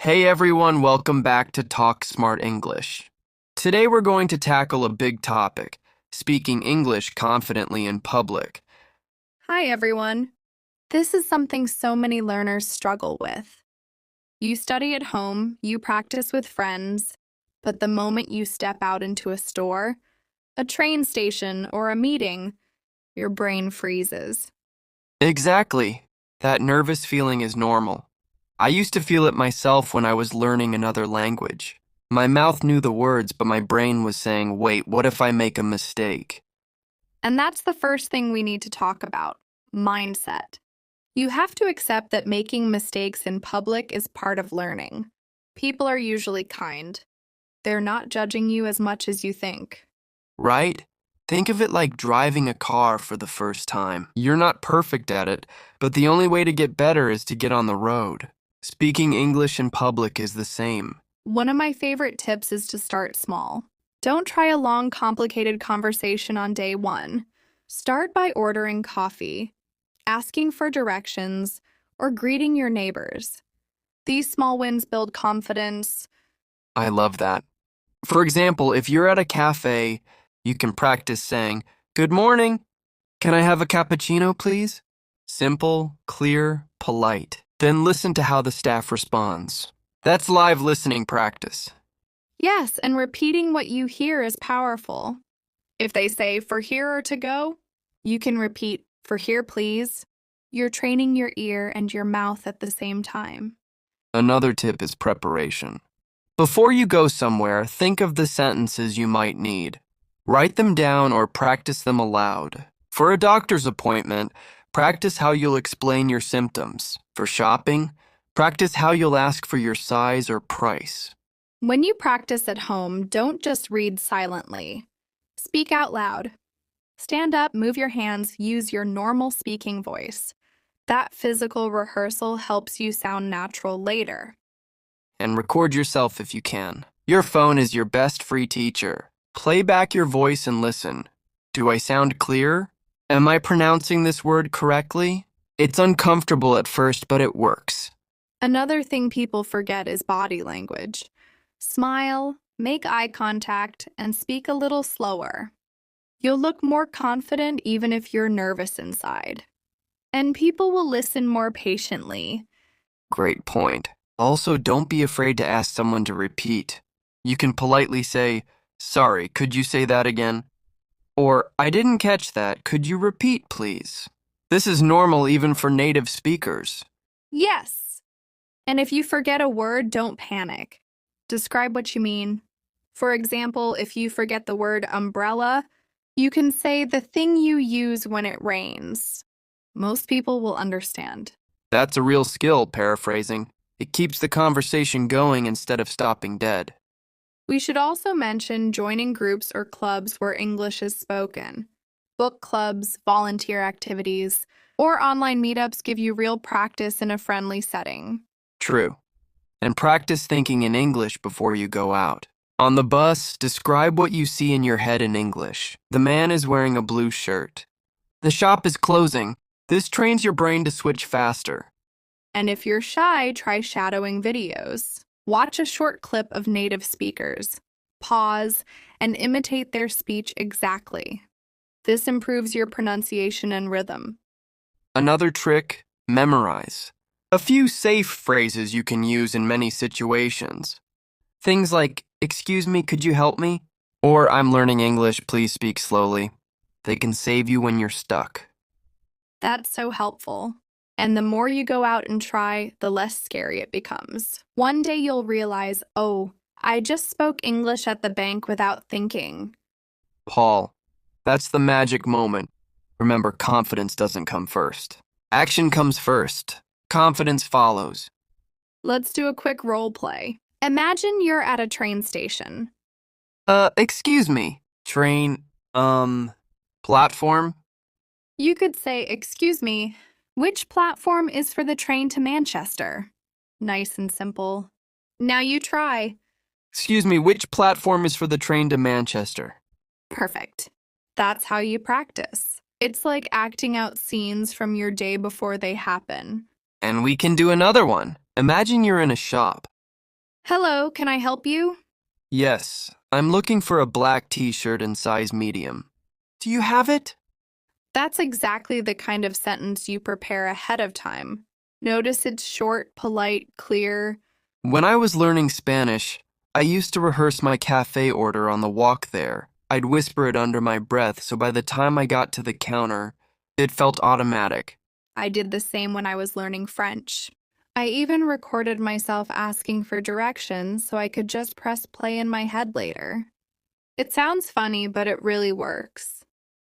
Hey everyone, welcome back to Talk Smart English. Today we're going to tackle a big topic, speaking English confidently in public. Hi, everyone. This is something so many learners struggle with. You study at home, you practice with friends, but the moment you step out into a store, a train station, or a meeting, your brain freezes. Exactly. That nervous feeling is normal. I used to feel it myself when I was learning another language. My mouth knew the words, but my brain was saying, wait, what if I make a mistake? And that's the first thing we need to talk about: mindset. You have to accept that making mistakes in public is part of learning. People are usually kind. They're not judging you as much as you think. Right? Think of it like driving a car for the first time. You're not perfect at it, but the only way to get better is to get on the road. Speaking English in public is the same. One of my favorite tips is to start small. Don't try a long, complicated conversation on day one. Start by ordering coffee, asking for directions, or greeting your neighbors. These small wins build confidence. I love that. For example, if you're at a cafe, you can practice saying, "Good morning. Can I have a cappuccino, please?" Simple, clear, polite. Then listen to how the staff responds. That's live listening practice. Yes, and repeating what you hear is powerful. If they say, "For here or to go," you can repeat, "For here, please." You're training your ear and your mouth at the same time. Another tip is preparation. Before you go somewhere, think of the sentences you might need. Write them down or practice them aloud. For a doctor's appointment, practice how you'll explain your symptoms. For shopping, practice how you'll ask for your size or price. When you practice at home, don't just read silently. Speak out loud. Stand up, move your hands, use your normal speaking voice. That physical rehearsal helps you sound natural later. And record yourself if you can. Your phone is your best free teacher. Play back your voice and listen. Do I sound clear? Am I pronouncing this word correctly? It's uncomfortable at first, but it works. Another thing people forget is body language. Smile, make eye contact, and speak a little slower. You'll look more confident even if you're nervous inside. And people will listen more patiently. Great point. Also, don't be afraid to ask someone to repeat. You can politely say, "Sorry, could you say that again?" Or, "I didn't catch that. Could you repeat, please?" This is normal even for native speakers. Yes. And if you forget a word, don't panic. Describe what you mean. For example, if you forget the word umbrella, you can say the thing you use when it rains. Most people will understand. That's a real skill, paraphrasing. It keeps the conversation going instead of stopping dead. We should also mention joining groups or clubs where English is spoken. Book clubs, volunteer activities, or online meetups give you real practice in a friendly setting. True. And practice thinking in English before you go out. On the bus, describe what you see in your head in English. The man is wearing a blue shirt. The shop is closing. This trains your brain to switch faster. And if you're shy, try shadowing videos. Watch a short clip of native speakers. Pause and imitate their speech exactly. This improves your pronunciation and rhythm. Another trick, memorize. A few safe phrases you can use in many situations. Things like, "Excuse me, could you help me?" Or, "I'm learning English, please speak slowly." They can save you when you're stuck. That's so helpful. And the more you go out and try, the less scary it becomes. One day you'll realize, oh, I just spoke English at the bank without thinking. Paul, that's the magic moment. Remember, confidence doesn't come first. Action comes first. Confidence follows. Let's do a quick role play. Imagine you're at a train station. Excuse me. Train, platform? You could say, "Excuse me, which platform is for the train to Manchester?" Nice and simple. Now you try. Excuse me, which platform is for the train to Manchester? Perfect. That's how you practice. It's like acting out scenes from your day before they happen. And we can do another one. Imagine you're in a shop. Hello, can I help you? Yes, I'm looking for a black t-shirt in size medium. Do you have it? That's exactly the kind of sentence you prepare ahead of time. Notice it's short, polite, clear. When I was learning Spanish, I used to rehearse my cafe order on the walk there. I'd whisper it under my breath, so by the time I got to the counter, it felt automatic. I did the same when I was learning French. I even recorded myself asking for directions so I could just press play in my head later. It sounds funny, but it really works.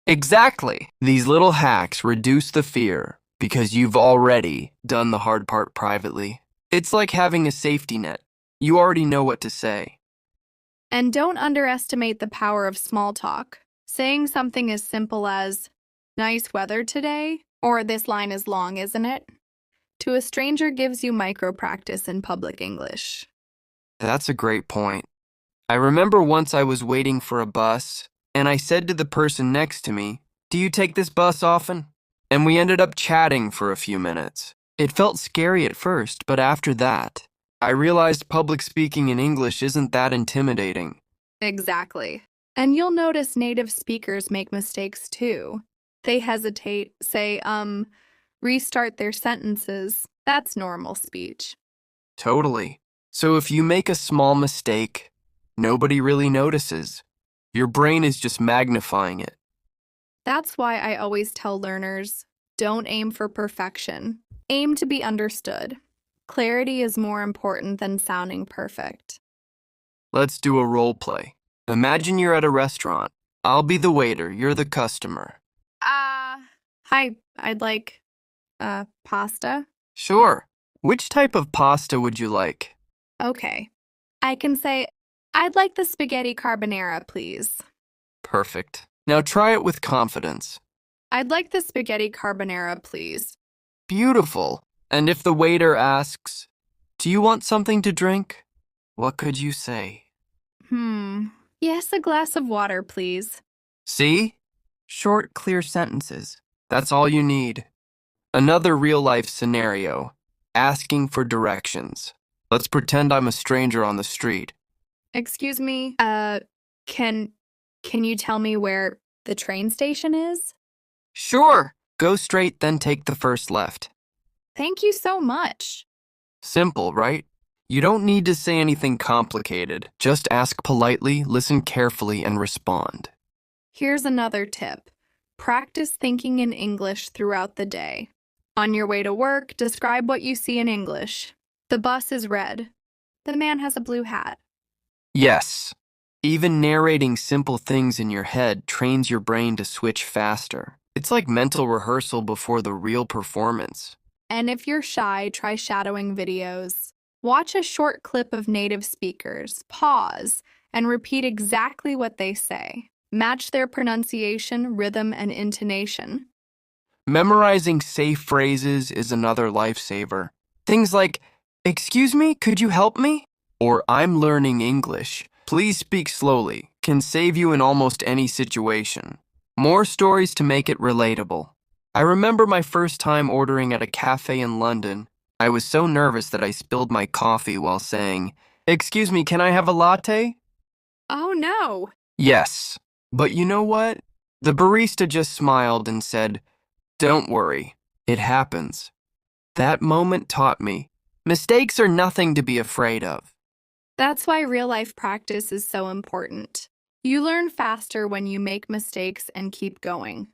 Exactly. These little hacks reduce the fear because you've already done the hard part privately. It's like having a safety net. You already know what to say. And don't underestimate the power of small talk. Saying something as simple as, "Nice weather today," or "This line is long, isn't it?" to a stranger gives you micro practice in public English. That's a great point. I remember once I was waiting for a bus, and I said to the person next to me, "Do you take this bus often?" And we ended up chatting for a few minutes. It felt scary at first, but after that, I realized public speaking in English isn't that intimidating. Exactly. And you'll notice native speakers make mistakes too. They hesitate, say, restart their sentences. That's normal speech. Totally. So if you make a small mistake, nobody really notices. Your brain is just magnifying it. That's why I always tell learners, don't aim for perfection. Aim to be understood. Clarity is more important than sounding perfect. Let's do a role play. Imagine you're at a restaurant. I'll be the waiter, you're the customer. Hi, I'd like, pasta. Sure. Which type of pasta would you like? Okay. I can say, I'd like the spaghetti carbonara, please. Perfect. Now try it with confidence. I'd like the spaghetti carbonara, please. Beautiful. And if the waiter asks, "Do you want something to drink?" What could you say? Yes, a glass of water, please. See? Short, clear sentences. That's all you need. Another real-life scenario. Asking for directions. Let's pretend I'm a stranger on the street. Excuse me, can you tell me where the train station is? Sure. Go straight, then take the first left. Thank you so much. Simple, right? You don't need to say anything complicated. Just ask politely, listen carefully, and respond. Here's another tip. Practice thinking in English throughout the day. On your way to work, describe what you see in English. The bus is red. The man has a blue hat. Yes. Even narrating simple things in your head trains your brain to switch faster. It's like mental rehearsal before the real performance. And if you're shy, try shadowing videos. Watch a short clip of native speakers, pause, and repeat exactly what they say. Match their pronunciation, rhythm, and intonation. Memorizing safe phrases is another lifesaver. Things like, "Excuse me, could you help me?" Or "I'm learning English. Please speak slowly," can save you in almost any situation. More stories to make it relatable. I remember my first time ordering at a cafe in London. I was so nervous that I spilled my coffee while saying, "Excuse me, can I have a latte?" Oh no! Yes. But you know what? The barista just smiled and said, "Don't worry, it happens." That moment taught me, mistakes are nothing to be afraid of. That's why real life practice is so important. You learn faster when you make mistakes and keep going.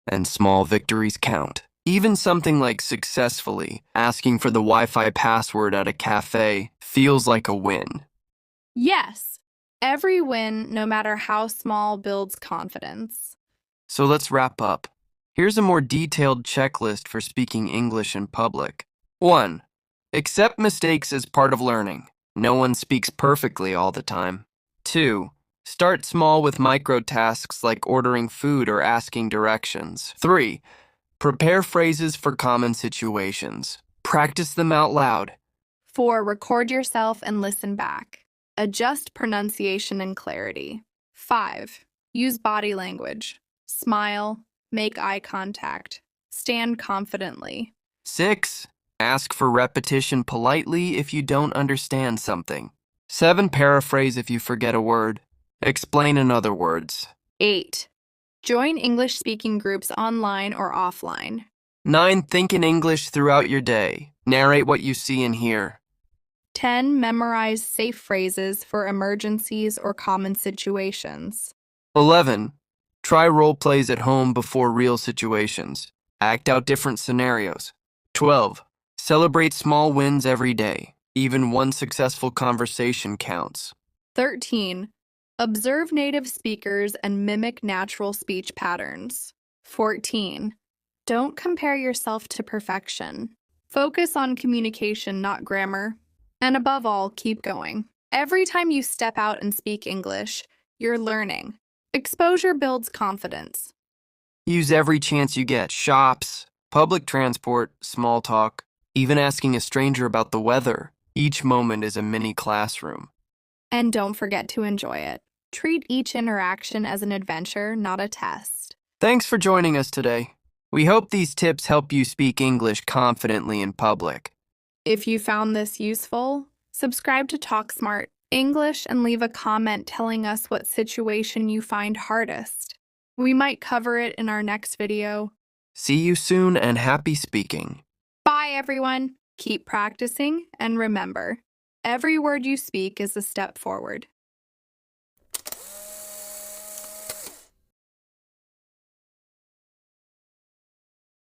And small victories count. Even something like successfully asking for the Wi-Fi password at a cafe feels like a win. Yes, every win, no matter how small, builds confidence. So let's wrap up. Here's a more detailed checklist for speaking English in public. 1. Accept mistakes as part of learning. No one speaks perfectly all the time. 2. Start small with micro tasks like ordering food or asking directions. 3. Prepare phrases for common situations. Practice them out loud. 4. Record yourself and listen back. Adjust pronunciation and clarity. 5. Use body language. Smile, make eye contact, stand confidently. 6. Ask for repetition politely if you don't understand something. 7. Paraphrase if you forget a word. Explain in other words. 8. Join English speaking groups online or offline. 9. Think in English throughout your day. Narrate what you see and hear. 10. Memorize safe phrases for emergencies or common situations. 11. Try role plays at home before real situations. Act out different scenarios. 12. Celebrate small wins every day. Even one successful conversation counts. 13. Observe native speakers and mimic natural speech patterns. 14. Don't compare yourself to perfection. Focus on communication, not grammar. And above all, keep going. Every time you step out and speak English, you're learning. Exposure builds confidence. Use every chance you get. Shops, public transport, small talk, even asking a stranger about the weather. Each moment is a mini classroom. And don't forget to enjoy it. Treat each interaction as an adventure, not a test. Thanks for joining us today. We hope these tips help you speak English confidently in public. If you found this useful, subscribe to Talk Smart English and leave a comment telling us what situation you find hardest. We might cover it in our next video. See you soon and happy speaking. Bye, everyone. Keep practicing and remember, every word you speak is a step forward.